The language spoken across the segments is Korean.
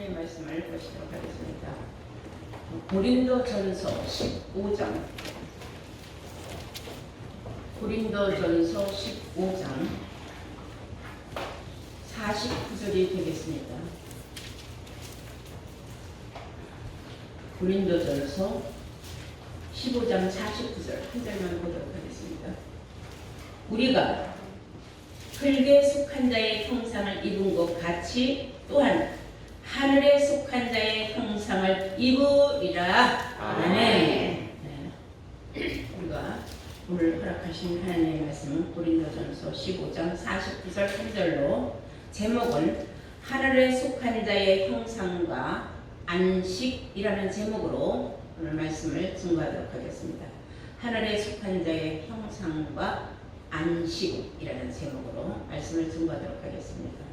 하나님의 말씀을 보시도록 하겠습니다. 고린도전서 15장 고린도전서 15장 49절이 되겠습니다. 고린도전서 15장 49절 한 절만 보도록 하겠습니다. 우리가 흙에 속한 자의 형상을 입은 것 같이 또한 하늘에 속한 자의 형상을 입으리라. 아멘. 네. 우리가 오늘 허락하신 하나님의 말씀은 고린도전서 15장 49절 3절로 제목은 하늘에 속한 자의 형상과 안식이라는 제목으로 오늘 말씀을 증거하도록 하겠습니다. 하늘에 속한 자의 형상과 안식이라는 제목으로 말씀을 증거하도록 하겠습니다.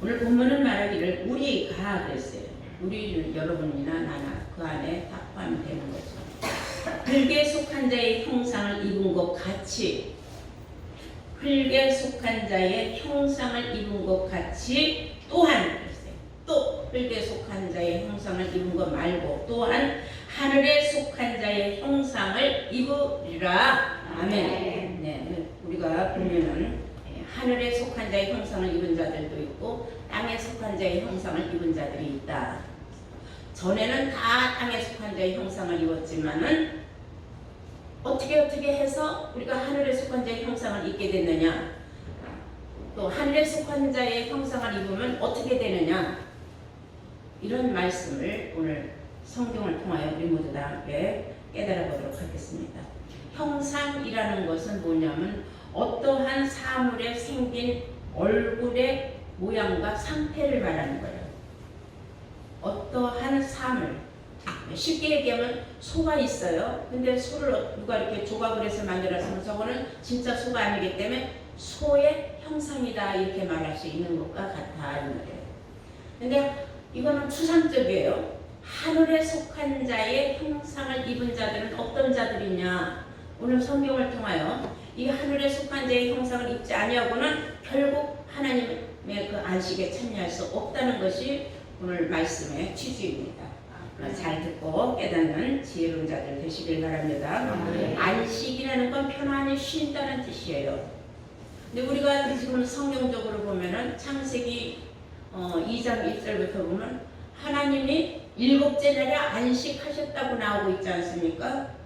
오늘 본문은 말하기를 우리가 그랬어요. 우리는 여러분이나 나나 그 안에 다 포함되는 거죠. 흙에 속한 자의 형상을 입은 것 같이, 흙에 속한 자의 형상을 입은 것 같이 또한 그랬어요. 또 흙에 속한 자의 형상을 입은 것 말고 또한 하늘에 속한 자의 형상을 입으리라. 아멘. 네, 우리가 보면은 하늘에 속한 자의 형상을 입은 자들도 있고 땅에 속한 자의 형상을 입은 자들이 있다. 전에는 다 땅에 속한 자의 형상을 입었지만은 어떻게 해서 우리가 하늘에 속한 자의 형상을 입게 됐느냐? 또 하늘에 속한 자의 형상을 입으면 어떻게 되느냐? 이런 말씀을 오늘 성경을 통하여 우리 모두 다 함께 깨달아 보도록 하겠습니다. 형상이라는 것은 뭐냐면 어떠한 사물에 생긴 얼굴의 모양과 상태를 말하는 거예요. 어떠한 사물, 쉽게 얘기하면 소가 있어요. 근데 소를 누가 이렇게 조각을 해서 만들어서 저거는 진짜 소가 아니기 때문에 소의 형상이다 이렇게 말할 수 있는 것과 같아 이 말이에요. 근데 이거는 추상적이에요. 하늘에 속한 자의 형상을 입은 자들은 어떤 자들이냐? 오늘 성경을 통하여 이 하늘에 속한 자의 형상을 입지 아니하고는 결국 하나님의 그 안식에 참여할 수 없다는 것이 오늘 말씀의 취지입니다. 잘 듣고 깨닫는 지혜로운 자들 되시길 바랍니다. 안식이라는 건 편안히 쉰다는 뜻이에요. 근데 우리가 지금 성경적으로 보면은 창세기 2장 1절부터 보면 하나님이 일곱째 날에 안식하셨다고 나오고 있지 않습니까?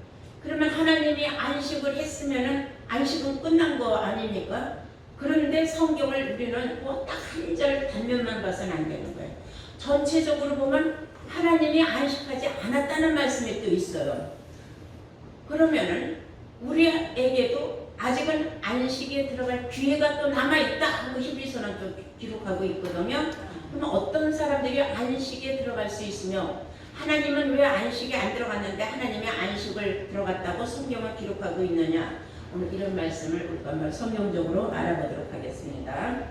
그러면 하나님이 안식을 했으면은 안식은 끝난 거 아닙니까? 그런데 성경을 우리는 뭐 딱 한 절 단면만 봐서는 안 되는 거예요. 전체적으로 보면 하나님이 안식하지 않았다는 말씀이 또 있어요. 그러면은 우리에게도 아직은 안식에 들어갈 기회가 또 남아있다 하고 히브리서는 또 기록하고 있거든요. 그러면 어떤 사람들이 안식에 들어갈 수 있으며 하나님은 왜 안식에 안 들어갔는데 하나님의 안식을 들어갔다고 성경을 기록하고 있느냐? 오늘 이런 말씀을 우리가 성경적으로 알아보도록 하겠습니다.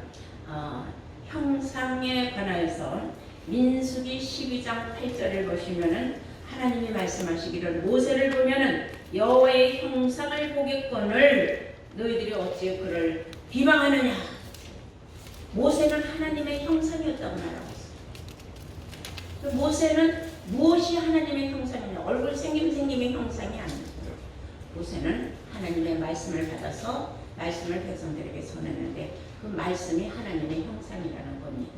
형상에 관하여서 민수기 12장 8절을 보시면은 하나님이 말씀하시기를 모세를 보면은 여호와의 형상을 보겠거늘 너희들이 어찌 그를 비방하느냐? 모세는 하나님의 형상이었다고 말하고 있어요. 모세는 무엇이 하나님의 형상이냐? 얼굴 생김의 형상이 아닙니다. 모세는 하나님의 말씀을 받아서 말씀을 백성들에게 전했는데 그 말씀이 하나님의 형상이라는 겁니다.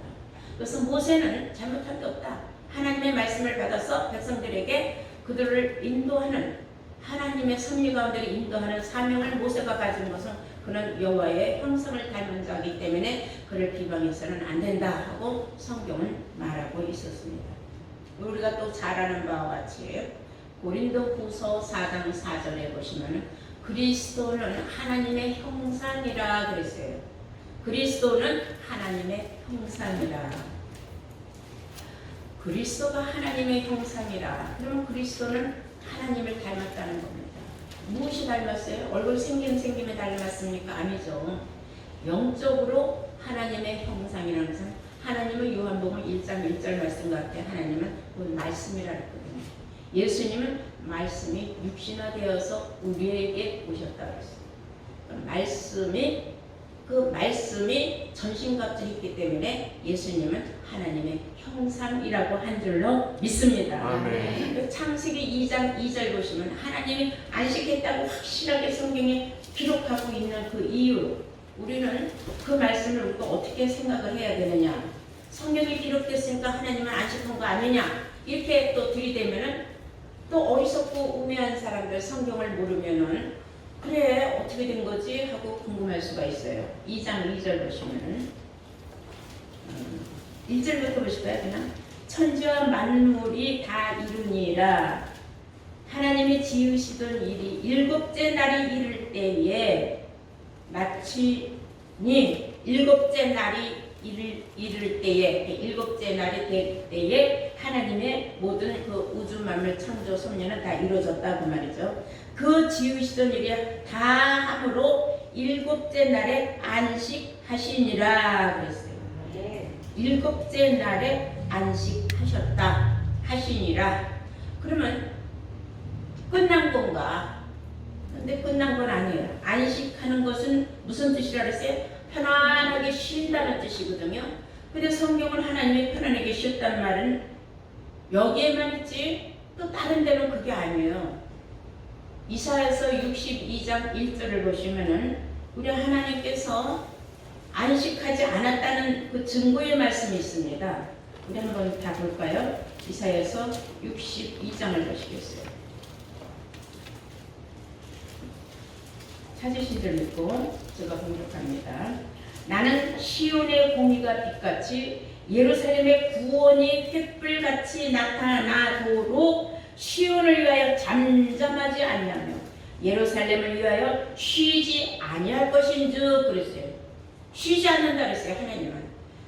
그래서 모세는 잘못한 게 없다. 하나님의 말씀을 받아서 백성들에게 그들을 인도하는 하나님의 섭리 가운데 인도하는 사명을 모세가 가진 것은 그는 여호와의 형상을 닮은 자이기 때문에 그를 비방해서는 안 된다 하고 성경은 말하고 있었습니다. 우리가 또 잘 아는 바와 같이 고린도후서 4장 4절에 보시면 그리스도는 하나님의 형상이라 그랬어요. 그리스도는 하나님의 형상이라. 그리스도가 하나님의 형상이라. 그러면 그리스도는 하나님을 닮았다는 겁니다. 무엇이 닮았어요? 얼굴 생김에 닮았습니까? 아니죠. 영적으로 하나님의 형상이라는 것은 하나님은 요한복음 1장 1절 말씀 같아 하나님은 그 말씀이라 했거든요. 예수님은 말씀이 육신화되어서 우리에게 오셨다고 했어요. 말씀이 그 말씀이 전신갑주했기 때문에 예수님은 하나님의 형상이라고 한 줄로 믿습니다. 아멘. 그 창세기 2장 2절 보시면 하나님이 안식했다고 확실하게 성경에 기록하고 있는 그 이유, 우리는 그 말씀을 또 어떻게 생각을 해야 되느냐. 성경에 기록됐으니까 하나님은 안식한 거 아니냐, 이렇게 또 들이대면은 또 어리석고 우매한 사람들, 성경을 모르면은 그래 어떻게 된 거지 하고 궁금할 수가 있어요. 2장 2절 보시면은 1절부터 보실까요? 그냥 천지와 만물이 다 이루니라. 하나님이 지으시던 일이 일곱째 날이 이를 때에 마치니, 일곱째 날이 이를 때에, 일곱째 날이 될 때에 하나님의 모든 그 우주 만물 창조 섭리는 다 이루어졌다고 말이죠. 그 지으시던 일이 다 함으로 일곱째 날에 안식하시니라 그랬어요. 일곱째 날에 안식하셨다 하시니라. 그러면 끝난 건가? 근데 끝난 건 아니에요. 안식하는 것은 무슨 뜻이라 그랬어요? 편안하게 쉰다는 뜻이거든요. 근데 성경은 하나님이 편안하게 쉬었다는 말은 여기에만 있지 또 다른 데는 그게 아니에요. 이사야서 62장 1절을 보시면은 우리 하나님께서 안식하지 않았다는 그 증거의 말씀이 있습니다. 우리 한번 다 볼까요? 이사야서 62장을 보시겠어요. 찾으신 줄 믿고 제가 공격합니다. 나는 시온의 공의가 빛같이 예루살렘의 구원이 횃불같이 나타나도록 시온을 위하여 잠잠하지 아니하며 예루살렘을 위하여 쉬지 아니할 것인즉 그랬어요. 쉬지 않는다 그랬어요. 하나님은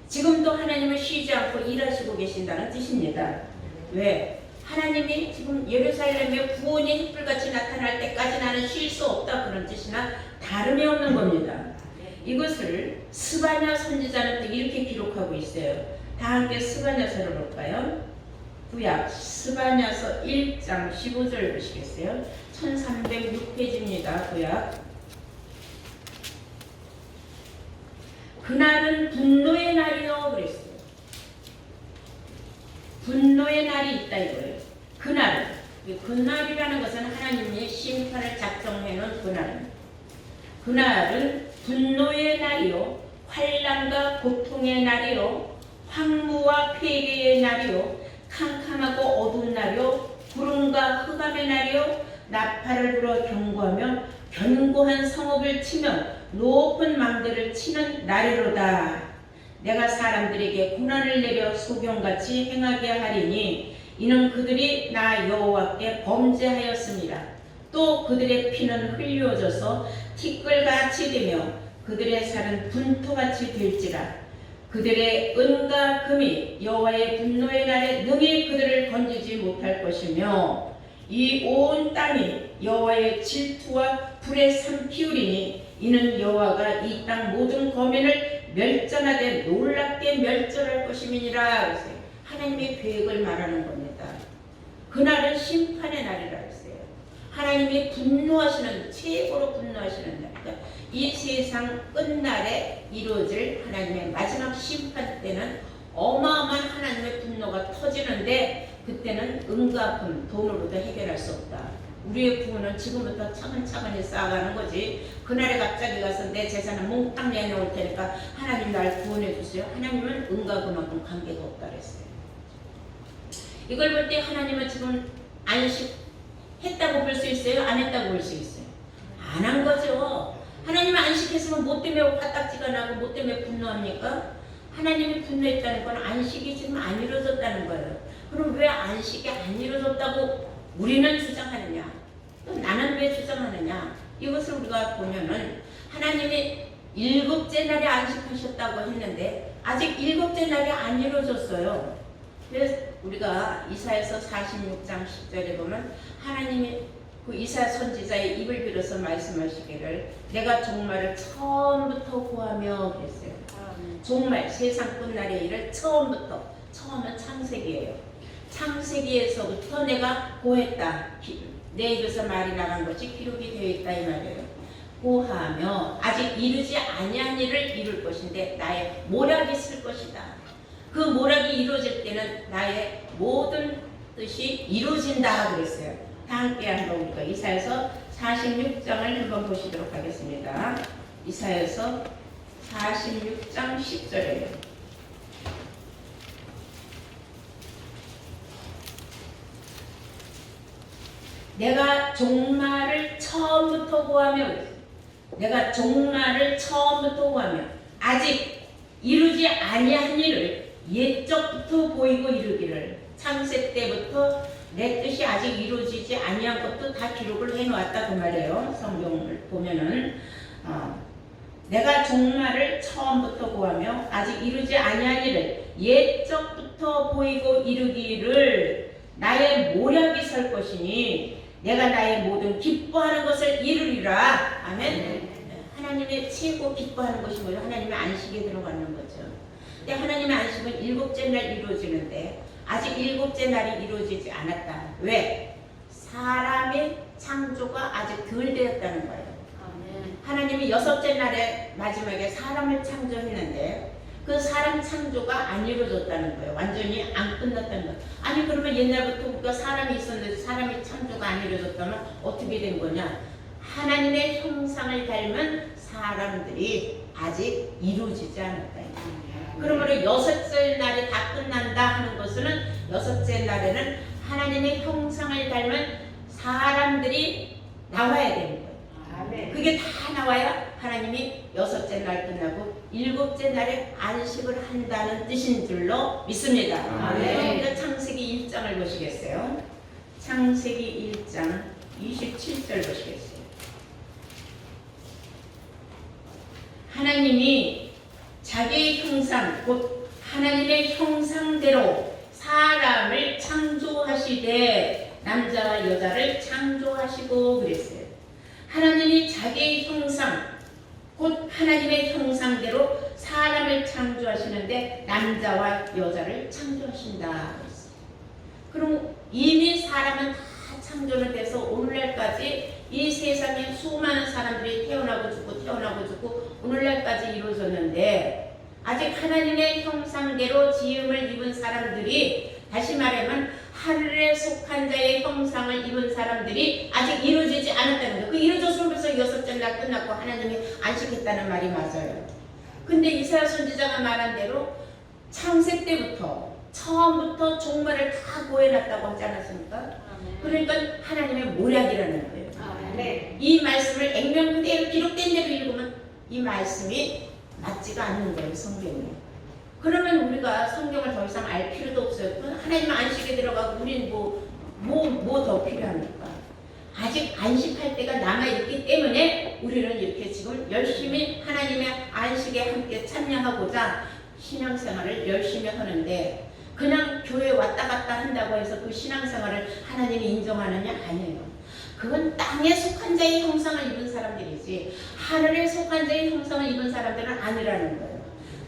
지금도 하나님은 쉬지 않고 일하시고 계신다는 뜻입니다. 왜? 하나님이 지금 예루살렘의 구원이 횃불같이 나타날 때까지 나는 쉴 수 없다, 그런 뜻이나 다름이 없는 겁니다. 이것을 스바냐 선지자는 또 이렇게 기록하고 있어요. 다 함께 스바냐서를 볼까요? 구약 스바냐서 1장 15절 보시겠어요? 1306페이지입니다. 구약. 그날은 분노의 날이요 그랬어요. 분노의 날이 있다 이거예요. 그날, 그날이라는 것은 하나님이 심판을 작정해 놓은 그날은 분노의 날이요, 환난과 고통의 날이요, 황무와 폐괴의 날이요, 캄캄하고 어두운 날이요, 구름과 흑암의 날이요, 나팔을 불어 경고하며 견고한 성읍을 치며 높은 망대를 치는 날이로다. 내가 사람들에게 고난을 내려 소경같이 행하게 하리니 이는 그들이 나 여호와께 범죄하였습니다. 또 그들의 피는 흘려져서 티끌같이 되며 그들의 살은 분토같이 될지라. 그들의 은과 금이 여호와의 분노의 날에 능히 그들을 건지지 못할 것이며 이 온 땅이 여호와의 질투와 불에 삼키우리니 이는 여호와가 이 땅 모든 거민을 멸전하되 놀랍게 멸절할 것임이니라 그랬어요. 하나님의 계획을 말하는 겁니다. 그날은 심판의 날이라 했어요. 하나님이 분노하시는, 최고로 분노하시는 날. 그러니까 이 세상 끝날에 이루어질 하나님의 마지막 심판 때는 어마어마한 하나님의 분노가 터지는데 그때는 은과 금, 돈으로도 해결할 수 없다. 우리의 구원은 지금부터 차근차근히 쌓아가는 거지. 그날에 갑자기 가서 내 재산을 몽땅 내놓을 테니까 하나님 날 구원해 주세요. 하나님은 은과 금만큼 관계가 없다 그랬어요. 이걸 볼 때 하나님은 지금 안식했다고 볼 수 있어요? 안 했다고 볼 수 있어요? 안 한 거죠. 하나님은 안식했으면 뭐 때문에 화딱지가 나고 뭐 때문에 분노합니까? 하나님이 분노했다는 건 안식이 지금 안 이루어졌다는 거예요. 그럼 왜 안식이 안 이루어졌다고 우리는 주장하느냐? 또 나는 왜 주장하느냐? 이것을 우리가 보면은 하나님이 일곱째 날에 안식하셨다고 했는데 아직 일곱째 날이 안 이루어졌어요. 그래서 우리가 이사야서 46장 10절에 보면 하나님이 그 이사야 선지자의 입을 빌어서 말씀하시기를 내가 종말을 처음부터 구하며 그랬어요. 종말, 세상 끝날의 일을 처음부터, 처음은 창세기예요. 창세기에서부터 내가 고했다. 내 입에서 말이 나간 것이 기록이 되어 있다 이 말이에요. 고하며 아직 이루지 아니한 일을 이룰 것인데 나의 모략이 있을 것이다. 그 모략이 이루어질 때는 나의 모든 뜻이 이루어진다 그랬어요. 다 함께 한번 우리가 이사야서 46장을 한번 보시도록 하겠습니다. 이사야서 46장 10절이에요. 내가 종말을 처음부터 구하며, 내가 종말을 처음부터 구하며 아직 이루지 아니한 일을 옛적부터 보이고 이루기를, 창세 때부터 내 뜻이 아직 이루어지지 아니한 것도 다 기록을 해놓았다 그 말이에요. 성경을 보면은 내가 종말을 처음부터 구하며 아직 이루지 아니한 일을 옛적부터 보이고 이루기를 나의 모략이 설 것이니 내가 나의 모든 기뻐하는 것을 이루리라. 아멘. 하나님의 최고 기뻐하는 것이 뭐예요? 하나님의 안식에 들어가는 거죠. 근데 하나님의 안식은 일곱째 날 이루어지는데 아직 일곱째 날이 이루어지지 않았다. 왜? 사람의 창조가 아직 덜 되었다는 거예요. 하나님이 여섯째 날에 마지막에 사람을 창조했는데 그 사람 창조가 안 이루어졌다는 거예요. 완전히 안 끝났다는 거예요. 아니 그러면 옛날부터 우리가 사람이 있었는데 사람이 창조가 안 이루어졌다면 어떻게 된 거냐? 하나님의 형상을 닮은 사람들이 아직 이루어지지 않았다. 그러므로 여섯째 날이 다 끝난다 하는 것은 여섯째 날에는 하나님의 형상을 닮은 사람들이 나와야 되는 거예요. 그게 다 나와야 하나님이 여섯째 날 끝나고 일곱째 날에 안식을 한다는 뜻인 줄로 믿습니다. 그럼 창세기 1장을 보시겠어요? 창세기 1장 27절 보시겠어요? 하나님이 자기의 형상, 곧 하나님의 형상대로 사람을 창조하시되 남자와 여자를 창조하시고 그랬어요. 하나님이 자기의 형상, 곧 하나님의 형상대로 사람을 창조하시는데 남자와 여자를 창조하신다. 그럼 이미 사람은 다 창조는 돼서 오늘날까지 이 세상에 수많은 사람들이 태어나고 죽고 오늘날까지 이루어졌는데 아직 하나님의 형상대로 지음을 입은 사람들이, 다시 말하면 하늘에 속한 자의 형상을 입은 사람들이 아직 이루어지지 않았다는 거예요. 그 이루어졌으면 벌써 여섯째 날 끝났고 하나님이 안식했다는 말이 맞아요. 근데 이사야 선지자가 말한 대로 창세 때부터 처음부터 종말을 다 고해놨다고 하지 않았습니까? 그러니까 하나님의 모략이라는 거예요. 이 말씀을 액면 그대로 기록된 대로 읽으면 이 말씀이 맞지가 않는 거예요. 성경이. 그러면 우리가 성경을 더 이상 알 필요도 없어요. 하나님 안식에 들어가고 우리는 뭐 더 필요합니까? 아직 안식할 때가 남아있기 때문에 우리는 이렇게 지금 열심히 하나님의 안식에 함께 참여하고자 신앙생활을 열심히 하는데, 그냥 교회 왔다 갔다 한다고 해서 그 신앙생활을 하나님이 인정하느냐? 아니에요. 그건 땅에 속한 자의 형상을 입은 사람들이지 하늘에 속한 자의 형상을 입은 사람들은 아니라는 거예요.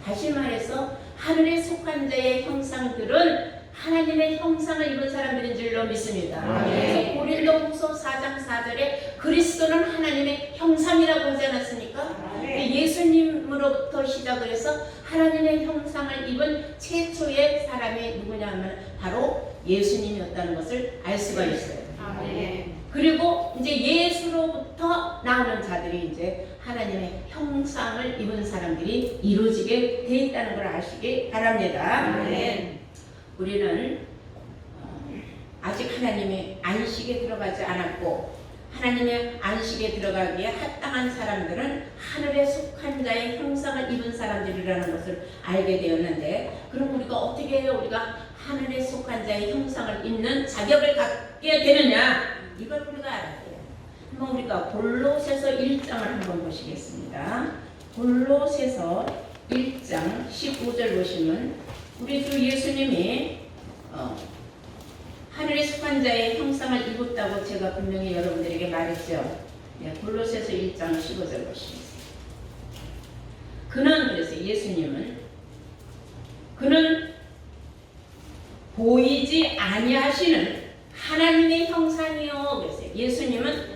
다시 말해서 하늘에 속한 자의 형상들은 하나님의 형상을 입은 사람들인 줄로 믿습니다. 그래서 고린도후서 4장 4절에 그리스도는 하나님의 형상이라고 하지 않았습니까? 예수님으로부터 시작을 해서 하나님의 형상을 입은 최초의 사람이 누구냐 하면 바로 예수님이었다는 것을 알 수가 있어요. 그리고 이제 예수로부터 나오는 자들이 이제 하나님의 형상을 입은 사람들이 이루어지게 돼 있다는 걸 아시기 바랍니다. 우리는 아직 하나님의 안식에 들어가지 않았고, 하나님의 안식에 들어가기에 합당한 사람들은 하늘에 속한 자의 형상을 입은 사람들이라는 것을 알게 되었는데, 그럼 우리가 어떻게 해요? 우리가 하늘에 속한 자의 형상을 입는 자격을 갖게 되느냐? 이걸 우리가 알아야 돼요. 한번 우리가 골로새서 1장을 한번 보시겠습니다. 골로새서 1장 15절 보시면 우리 주 예수님이 하늘에 속한 자의 형상을 입었다고 제가 분명히 여러분들에게 말했죠. 골로새서 1장 15절 보시겠습니다. 그는, 그래서 예수님은 그는 보이지 아니하시는 하나님의 형상이요. 그랬어요. 예수님은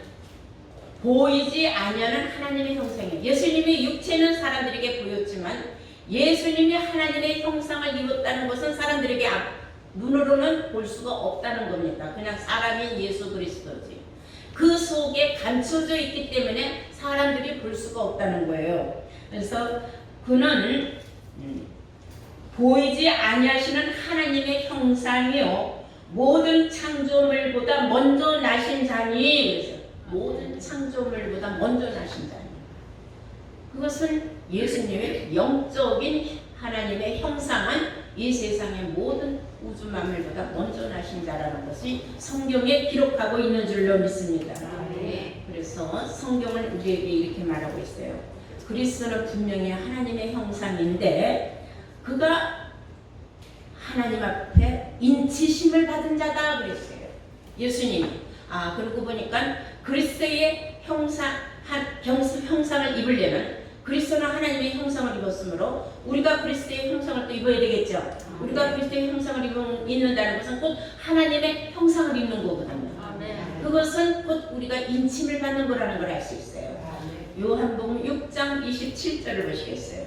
보이지 아니하는 하나님의 형상이에요. 예수님의 육체는 사람들에게 보였지만 예수님이 하나님의 형상을 입었다는 것은 사람들에게 눈으로는 볼 수가 없다는 겁니다. 그냥 사람인 예수 그리스도지. 그 속에 감춰져 있기 때문에 사람들이 볼 수가 없다는 거예요. 그래서 그는 보이지 아니하시는 하나님의 형상이요 모든 창조물보다 먼저 나신 자니. 그래서 모든 창조물보다 먼저 나신 자니. 그것은 예수님의 영적인 하나님의 형상은 이 세상의 모든 우주 만물보다 먼저 나신 자라는 것이 성경에 기록하고 있는 줄로 믿습니다. 그래서 성경은 우리에게 이렇게 말하고 있어요. 그리스도는 분명히 하나님의 형상인데 그가 하나님 앞에 인치심을 받은 자다 그랬어요. 예수님이. 그러고 보니까 그리스도의 형상을 입으려면 그리스도는 하나님의 형상을 입었으므로 우리가 그리스도의 형상을 또 입어야 되겠죠. 우리가 그리스도의 형상을 입는다는 것은 곧 하나님의 형상을 입는 거거든요. 그것은 곧 우리가 인침을 받는 거라는 걸 알 수 있어요. 요한복음 6장 27절을 보시겠어요.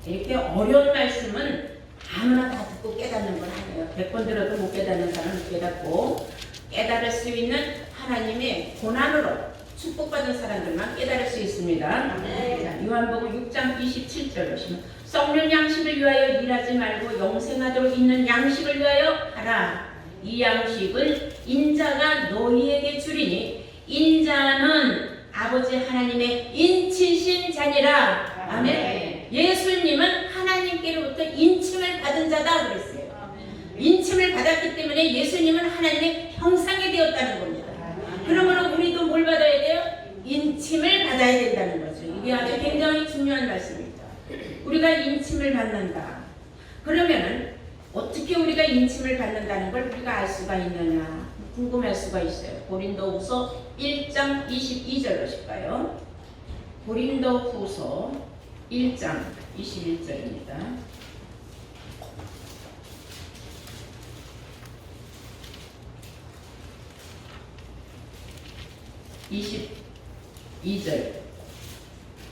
이렇게 어려운 말씀은 아무나 다 듣고 깨닫는 건 아니에요. 100번 들어도 못 깨닫는 사람은 깨닫고 깨달을 수 있는 하나님의 고난으로 축복받은 사람들만 깨달을 수 있습니다. 자, 요한복음 6장 27절 보시면 썩는 양식을 위하여 일하지 말고 영생하도록 있는 양식을 위하여 하라. 이 양식은 인자가 너희에게 주리니 인자는 아버지 하나님의 인치신 자니라. 아멘. 예수님은 하나님께로부터 인침을 받은 자다 그랬어요. 인침을 받았기 때문에 예수님은 하나님의 형상이 되었다는 겁니다. 그러므로 우리도 뭘 받아야 돼요? 인침을 받아야 된다는 거죠. 이게 아주 굉장히 중요한 말씀입니다. 우리가 인침을 받는다. 그러면은 어떻게 우리가 인침을 받는다는 걸 우리가 알 수가 있느냐 궁금할 수가 있어요. 고린도후서 1장 22절 보실까요? 고린도후서 1장 21절입니다.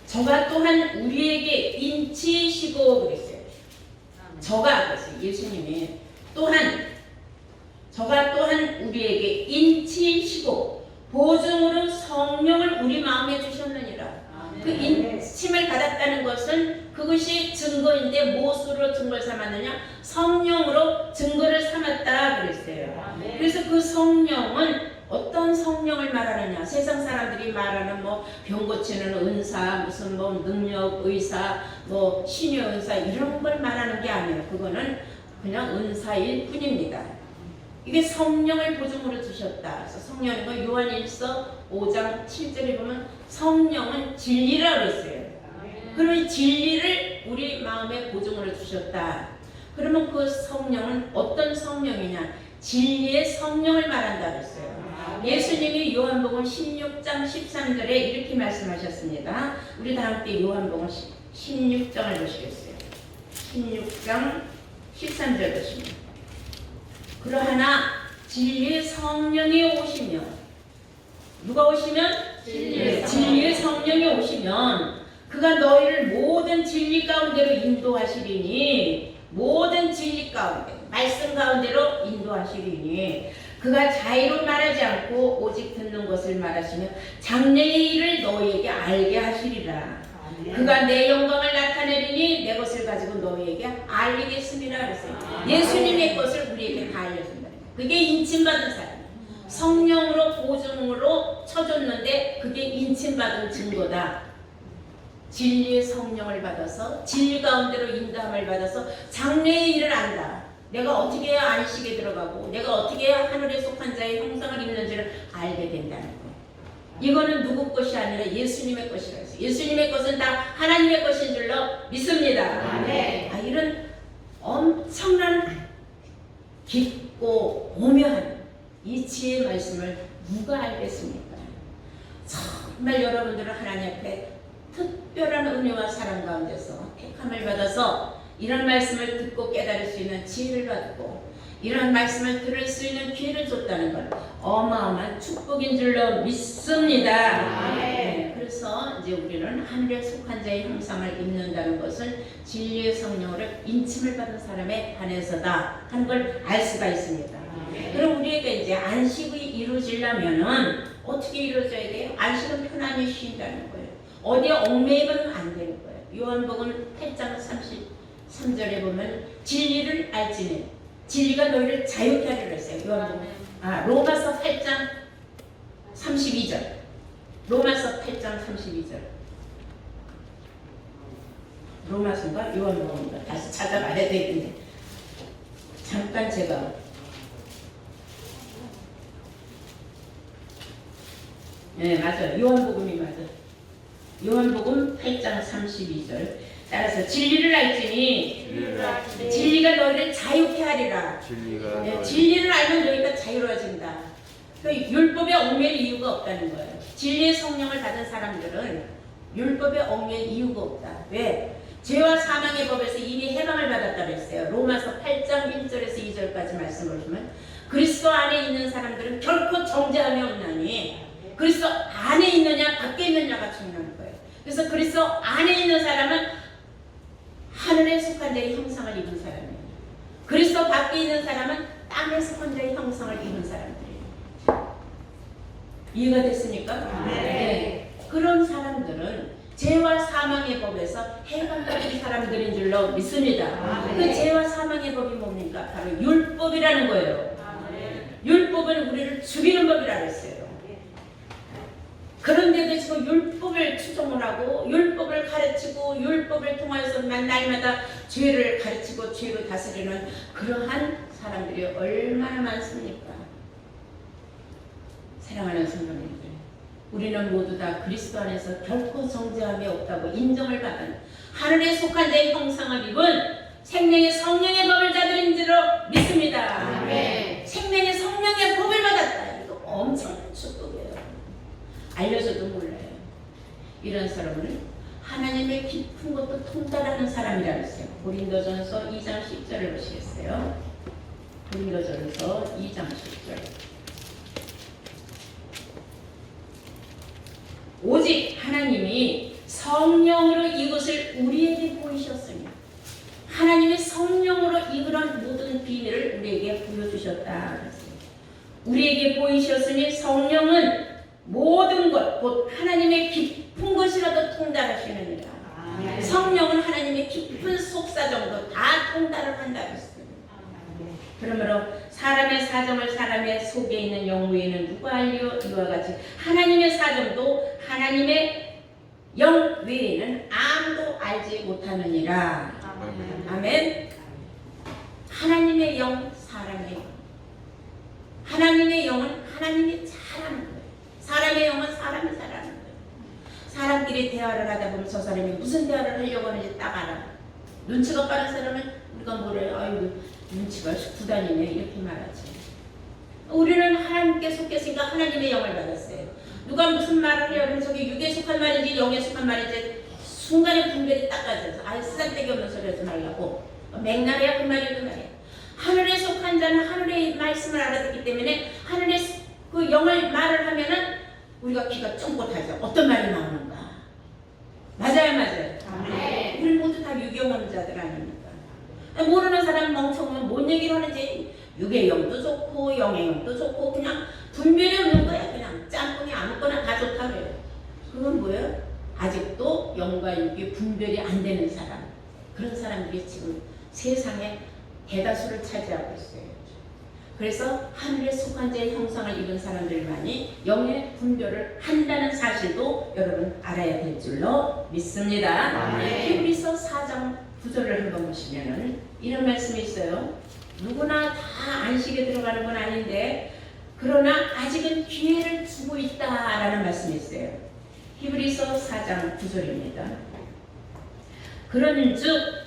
저가 또한 우리에게 인치시고 그랬어요. 저가 그랬어요. 예수님이 저가 또한 우리에게 인치시고 보증으로 성령을 우리 마음에 주셨느니라. 그 인침을 받았다는 것은 그것이 증거인데 무엇으로 증거를 삼았느냐? 성령으로 증거를 삼았다 그랬어요. 그래서 그 성령은 어떤 성령을 말하느냐? 세상 사람들이 말하는 병 고치는 은사, 무슨 능력, 의사, 신유 은사 이런 걸 말하는 게 아니에요. 그거는 그냥 은사일 뿐입니다. 이게 성령을 보증으로 주셨다. 그래서 성령인 거 요한일서 5장 7절에 보면 성령은 진리라고 했어요. 그러면 진리를 우리 마음에 보증으로 주셨다. 그러면 그 성령은 어떤 성령이냐? 진리의 성령을 말한다 그랬어요. 예수님이 요한복음 16장 13절에 이렇게 말씀하셨습니다. 우리 다 함께 요한복음 16장을 보시겠어요. 16장 13절 보시면 그러하나 진리의 성령이 오시면 누가 오시면? 진리의 성령이 오시면 그가 너희를 모든 진리 가운데로 인도하시리니 모든 진리 가운데 말씀 가운데로 인도하시리니 그가 자의로 말하지 않고 오직 듣는 것을 말하시며 장래의 일을 너희에게 알게 하시리라. 그가 내 영광을 나타내리니 내 것을 가지고 너희에게 알리겠습니다. 그랬어요. 예수님의 것을 우리에게 다 알려준다. 그게 인침받은 사람. 성령으로 보증으로 쳐줬는데 그게 인침받은 증거다. 진리의 성령을 받아서 진리 가운데로 인도함을 받아서 장래의 일을 안다. 내가 어떻게 해야 안식에 들어가고 내가 어떻게 해야 하늘에 속한 자의 형상을 입는지를 알게 된다는 거예요. 이거는 누구 것이 아니라 예수님의 것이라 해서 예수님의 것은 다 하나님의 것인 줄로 믿습니다. 네. 이런 엄청난 깊고 오묘한 이 지혜의 말씀을 누가 알겠습니까? 정말 여러분들은 하나님 앞에 특별한 은혜와 사랑 가운데서 택함을 받아서 이런 말씀을 듣고 깨달을 수 있는 지혜를 받고 이런 말씀을 들을 수 있는 기회를 줬다는 건 어마어마한 축복인 줄로 믿습니다. 네, 그래서 이제 우리는 하늘에 속한 자의 형상을 입는다는 것은 진리의 성령으로 인침을 받은 사람에 반해서다 하는 걸 알 수가 있습니다. 그럼 우리에게 이제 안식이 이루어지려면은 어떻게 이루어져야 돼요? 안식은 편안히 쉰다는 거예요. 어디에 얽매이면 안 되는 거예요. 요한복음 8장 33절에 보면 진리를 알지니 진리가 너희를 자유케 하리라 했어요. 요한복음. 로마서 8장 32절. 로마서 8장 32절. 로마서인가 요한복음인가 다시 찾아봐야 되겠네. 잠깐 제가 네 맞아요. 요한복음이 맞아요. 요한복음 8장 32절. 따라서 진리를 알지니 진리가 너희를 자유케 하리라. 진리를 알면 너희가 자유로워진다. 그러니까 율법에 얽매일 이유가 없다는 거예요. 진리의 성령을 받은 사람들은 율법에 얽매일 이유가 없다. 왜? 죄와 사망의 법에서 이미 해방을 받았다고 했어요. 로마서 8장 1절에서 2절까지 말씀을 보시면 그리스도 안에 있는 사람들은 결코 정죄함이 없나니 그리스도 안에 있느냐 밖에 있느냐가 중요한 거예요. 그래서 그리스도 안에 있는 사람은 하늘에 속한 자의 형상을 입은 사람이에요. 그리스도 밖에 있는 사람은 땅에 속한 자의 형상을 입은 사람들이에요. 이해가 됐습니까? 네. 그런 사람들은 죄와 사망의 법에서 해방받은 사람들인 줄로 믿습니다. 그 죄와 사망의 법이 뭡니까? 바로 율법이라는 거예요. 율법은 우리를 죽이는 법이라고 했어요. 그런데도 지금 율법을 추종을 하고 율법을 가르치고 율법을 통해서 날마다 죄를 가르치고 죄로 다스리는 그러한 사람들이 얼마나 많습니까? 사랑하는 성도님들, 우리는 모두 다 그리스도 안에서 결코 정죄함이 없다고 인정을 받은 하늘에 속한 자의 형상을 입은 생명의 성령의 법을 자들인 줄로 믿습니다. 생명의 성령의 법을 받았다. 이거 엄청난 축복이에요. 알려줘도 몰라요. 이런 사람은 하나님의 깊은 것도 통달하는 사람이라고 했어요. 고린도전서 2장 10절을 보시겠어요? 고린도전서 2장 10절. 오직 하나님이 성령으로 이것을 우리에게 보이셨으니 하나님의 성령으로 이그런 모든 비밀을 우리에게 보여주셨다. 우리에게 보이셨으니 성령은 모든 것, 곧 하나님의 깊은 것이라도 통달하시느니라. 성령은 하나님의 깊은 속사정도 다 통달을 한다고 했습니다. 그러므로 사람의 사정을 사람의 속에 있는 영 외에는 누가 알리오? 이와 같이 하나님의 사정도 하나님의 영 외에는 아무도 알지 못하느니라. 아멘. 하나님의 영, 사람의 영. 하나님의 영은 하나님이 잘하는 거예요. 사람의 영은 사람이 잘하는 거예요. 사람끼리 대화를 하다 보면 저 사람이 무슨 대화를 하려고 하는지 딱 알아. 눈치가 빠른 사람은 우리가 뭐래요? 아이고 눈치가 구단이네 이렇게 말하지. 우리는 하나님께 속했으니까 하나님의 영을 받았어요. 누가 무슨 말을 하려고 하면 저게 육에 속한 말인지 영에 속한 말인지 순간에 분별이 딱 가져서 아예 쓰잘데기 없는 소리 하지 말라고. 맥락이야 그 말이야 그 말이야. 하늘에 속한 자는 하늘의 말씀을 알아듣기 때문에 하늘의 그 영을 말을 하면은 우리가 귀가 쫑긋하죠. 어떤 말이 나오는가. 맞아요. 우리 모두 다 유경험자들 아닙니까? 모르는 사람 멍청하면 뭔 얘기를 하는지 육의 영도 좋고 영의 영도 좋고 그냥 분별이 없는 거야. 그냥 짬뽕이 아무거나 다 좋다 그래요. 그건 뭐예요? 아직도 영과 육의 분별이 안 되는 사람. 그런 사람들이 지금 세상에 대다수를 차지하고 있어요. 그래서 하늘에 속한 자의 형상을 입은 사람들만이 영의 분별을 한다는 사실도 여러분 알아야 될 줄로 믿습니다. 히브리서 4장 9절을 한번 보시면은 이런 말씀이 있어요. 누구나 다 안식에 들어가는 건 아닌데 그러나 아직은 기회를 주고 있다라는 말씀이 있어요. 히브리서 4장 9절입니다. 그런즉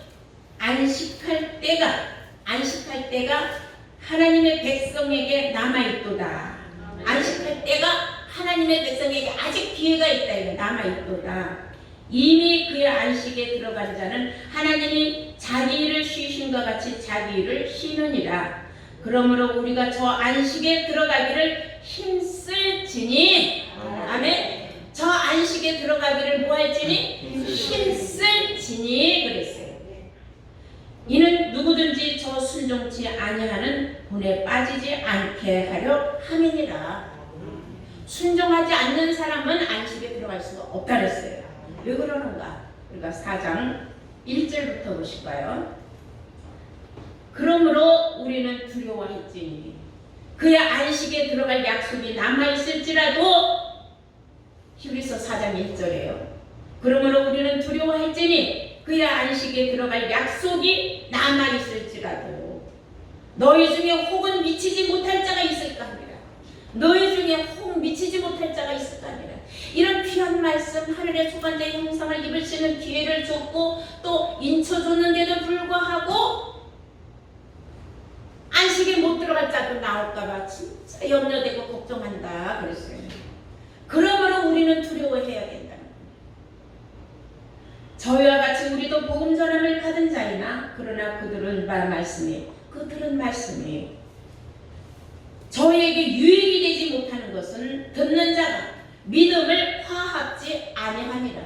안식할 때가 하나님의 백성에게 남아있도다. 안식할 때가 하나님의 백성에게 아직 기회가 있다. 이거 남아있도다. 이미 그의 안식에 들어간 자는 하나님이 자기 일을 쉬신과 같이 자기 일을 쉬느니라. 그러므로 우리가 저 안식에 들어가기를 힘쓸지니, 아멘. 저 안식에 들어가기를 뭐 할지니? 힘쓸지니 그랬어요. 이는 누구든지 저 순종치 아니하는 본에 빠지지 않게 하려 함이니라. 순종하지 않는 사람은 안식에 들어갈 수가 없다 그랬어요. 왜 그러는가? 그러니까 4장 1절부터 보실까요? 그러므로 우리는 두려워할지니 그의 안식에 들어갈 약속이 남아있을지라도, 히브리서 4장 1절이에요. 그러므로 우리는 두려워할지니 그의 안식에 들어갈 약속이 남아있을지라도 너희 중에 혹은 미치지 못할 자가 있을까 합니다. 너희 중에 혹 미치지 못할 자가 있을까 합니다. 이런 귀한 말씀, 하늘의 소관자의 형상을 입을 수 있는 기회를 줬고 또 인쳐줬는데도 불구하고 안식에 못 들어갈 자도 나올까봐 진짜 염려되고 걱정한다 그랬어요. 그러므로 우리는 두려워해야 된다. 저희와 같이 우리도 복음 전함을 받은 자이나 그러나 그들은 말씀이 저희에게 유익이 되지 못하는 것은 듣는 자가 믿음을 화합지 아니하니라.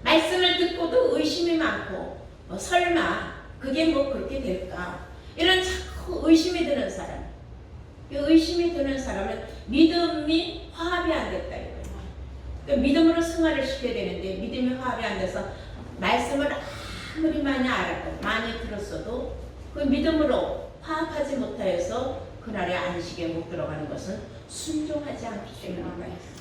말씀을 듣고도 의심이 많고 설마 그게 뭐 그렇게 될까, 이런 자꾸 의심이 드는 사람, 의심이 드는 사람은 믿음이 화합이 안 됐다 이거예요. 그러니까 믿음으로 승화를 시켜야 되는데 믿음이 화합이 안 돼서 말씀을 아무리 많이 알았고 많이 들었어도 그 믿음으로 화합하지 못하여서 그날의 안식에 못 들어가는 것은 순종하지 않기 때문입니다.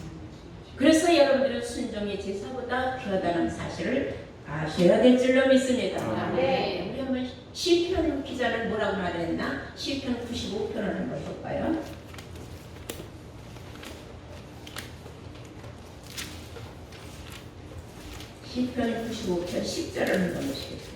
그래서 여러분들은 순종이 제사보다 귀하다는 사실을 아셔야 될 줄로 믿습니다. 네. 우리 한번 시편 기자는 뭐라고 말했나? 시편 95편을 한번 볼까요? 시편 95편 10절을 한번 보시겠어요?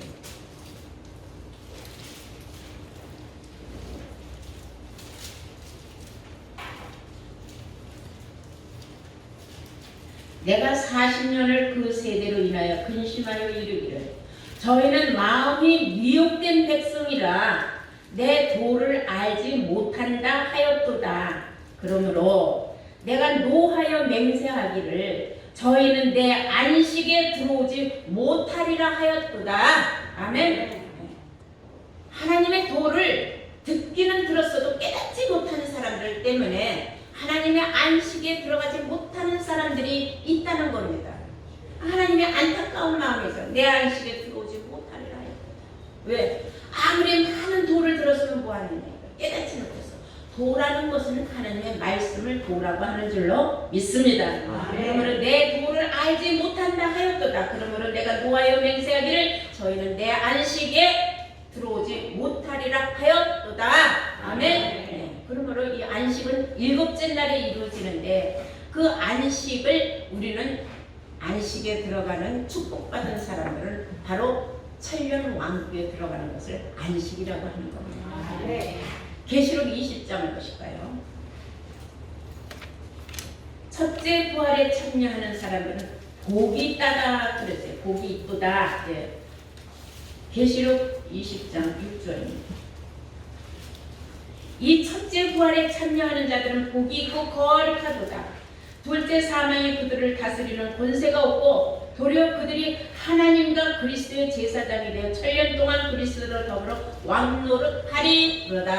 내가 40년을 그 세대로 인하여 근심하여 이르기를 저희는 마음이 미혹된 백성이라 내 도를 알지 못한다 하였도다. 그러므로 내가 노하여 맹세하기를 저희는 내 안식에 들어오지 못하리라 하였도다. 아멘. 하나님의 도를 듣기는 들었어도 깨닫지 못하는 사람들 때문에 하나님의 안식에 들어가지 못하는 사람들이 있다는 겁니다. 하나님의 안타까운 마음에서 내 안식에 들어오지 못하리라 하였도다. 왜? 아무리 많은 도를 들었으면 뭐하느냐, 깨닫지 못해서. 도라는 것은 하나님의 말씀을 도라고 하는 줄로 믿습니다. 그러므로 내 도를 알지 못한다 하였도다. 그러므로 내가 노하여 맹세하기를 저희는 내 안식에 들어오지 못하리라 하였도다. 아멘. 네. 그러므로 이 안식은 7째 날에 이루어지는데 그 안식을 우리는 안식에 들어가는 축복받은 사람들은 바로 천년 왕국에 들어가는 것을 안식이라고 하는 겁니다. 네. 계시록 20장을 보실까요? 첫째 부활에 참여하는 사람들은 복이 있다다 그랬어요. 복이 있도다. 네. 계시록 20장 6절입니다. 이 첫째 부활에 참여하는 자들은 복이 있고 거룩하도다. 둘째 사망이 그들을 다스리는 권세가 없고 도리어 그들이 하나님과 그리스도의 제사장이 되어 천년 동안 그리스도로 더불어 왕노릇하리 그러다.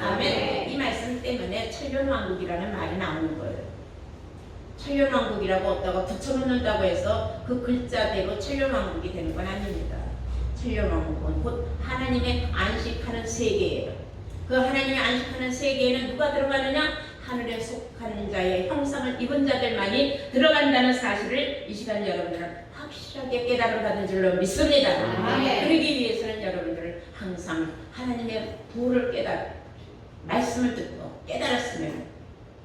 아멘. 이 말씀 때문에 천년왕국이라는 말이 나오는 거예요. 천년왕국이라고 어디다가 붙여놓는다고 해서 그 글자대로 천년왕국이 되는 건 아닙니다. 천년왕국은 곧 하나님의 안식하는 세계예요. 그 하나님의 안식하는 세계에는 누가 들어가느냐? 하늘에 속한 자의 형상을 입은 자들만이 들어간다는 사실을 이 시간 여러분들은 확실하게 깨달음 받은 줄로 믿습니다. 그러기 위해서는 여러분들은 항상 하나님의 도를 말씀을 듣고 깨달았으면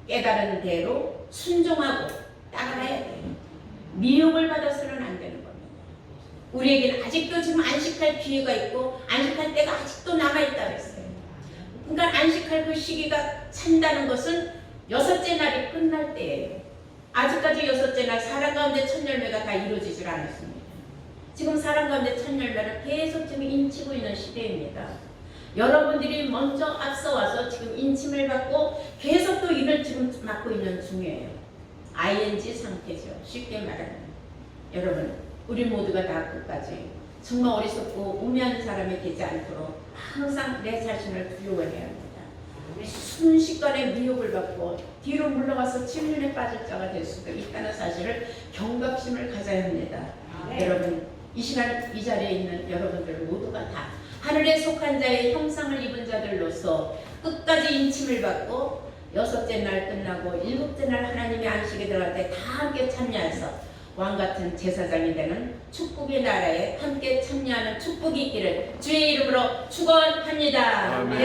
깨달은 대로 순종하고 따라야 돼요. 미혹을 받아서는 안 되는 겁니다. 우리에게는 아직도 지금 안식할 기회가 있고 안식할 때가 아직도 남아있다고 했어요. 그러니까 안식할 그 시기가 찬다는 것은 6째 날이 끝날 때예요. 아직까지 여섯째 날 사랑 가운데 첫 열매가 다 이루어지질 않았습니다. 지금 사랑 가운데 첫 열매를 계속 지금 인치고 있는 시대입니다. 여러분들이 먼저 앞서 와서 지금 인침을 받고 계속 또 일을 지금 맡고 있는 중이에요. ing 상태죠. 쉽게 말하면. 여러분, 우리 모두가 다 끝까지 정말 어리석고 우매한 사람이 되지 않도록 항상 내 자신을 두려워해야 합니다. 순식간에 미혹을 받고 뒤로 물러가서 침륜에 빠질 자가 될 수도 있다는 사실을 경각심을 가져야 합니다. 여러분, 이 시간 이 자리에 있는 여러분들 모두가 다 하늘에 속한 자의 형상을 입은 자들로서 끝까지 인침을 받고 여섯째 날 끝나고 일곱째 날 하나님의 안식에 들어갈 때 다 함께 참여해서 왕같은 제사장이 되는 축복의 나라에 함께 참여하는 축복이 있기를 주의 이름으로 축원합니다. 아멘.